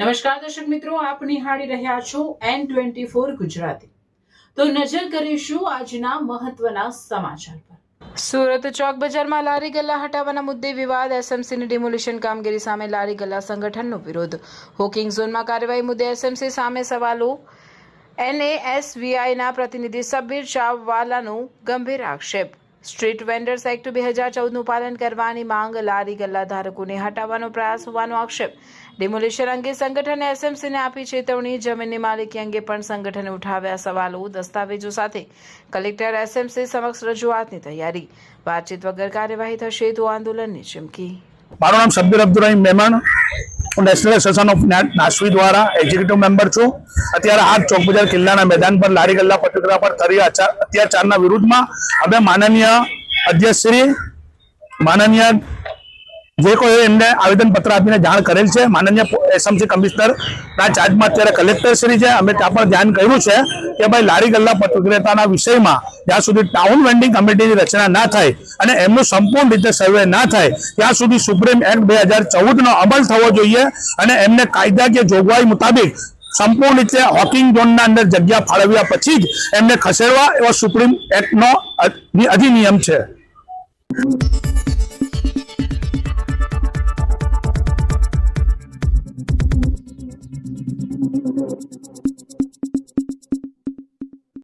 નમસ્કાર દર્શક મિત્રો, આપ નિહાળી રહ્યા છો N24 ગુજરાતી। તો નજર કરીશું આજના મહત્વના સમાચાર પર। સુરત ચોક બજારમાં લારી ગલ્લા હટાવવાના મુદ્દે વિવાદ। એસએમસીની ડિમોલિશન કામગીરી સામે લારી ગલ્લા સંગઠનનો વિરોધ। હોકિંગ ઝોનમાં કાર્યવાહી મુદ્દે એસએમસી સામે સવાલો। NASVIના પ્રતિનિધિ સબ્બીર ચાવવાલાનો ગંભીર આક્ષેપ। સ્ટ્રીટ વેન્ડર્સ એક્ટ 2014નું પાલન કરવાની માંગ। લારી ગલ્લા ધારકોને હટાવવાનો પ્રયાસ હોવાનો આક્ષેપ। ડિમોલિશન અંગે સંગઠને એસએમસીને આપી ચેતવણી। જમીનની માલિકી અંગે પણ સંગઠને ઉઠાવ્યા સવાલો। દસ્તાવેજો સાથે કલેક્ટર એસએમસી સમક્ષ રજૂઆતની તૈયારી। વાતચીત વગર કાર્યવાહી થશે તો આંદોલનની ચીમકી। મારું નામ સબ્બીર અબ્દુર્રહીમ મેમણ, હું નેશનલ એસોસિએશન ઓફ નાસવી દ્વારા એક્ઝિક્યુટિવ મેમ્બર છું। અત્યારે આ ચોક બજાર કિલ્લાના મેદાન પર લારી ગલ્લા પટુકડા પર થતી અત્યાચારના વિરુદ્ધમાં અમે માનનીય અધ્યક્ષશ્રી, માનનીય જે કોઈ એમને આવેદનપત્ર આપીને જાણ કરેલ છે। માનનીય એસએમસી કમિશનરના ચાર્જમાં અત્યારે કલેક્ટરશ્રી છે। અમે ત્યાં પણ ધ્યાન કર્યું છે કે ભાઈ લારી ગલ્લા પટ વિક્રેતાના વિષયમાં જ્યાં સુધી ટાઉન વેન્ડિંગ કમિટીની રચના ના થાય અને એમનું સંપૂર્ણ રીતે સર્વે ના થાય ત્યાં સુધી સુપ્રીમ એક્ટ 2014નો અમલ થવો જોઈએ અને એમને કાયદાકીય જોગવાઈ મુતાબિક સંપૂર્ણ રીતે હોકિંગ ઝોનના અંદર જગ્યા ફાળવ્યા પછી જ એમને ખસેડવા એવો સુપ્રીમ એક્ટનો અધિનિયમ છે।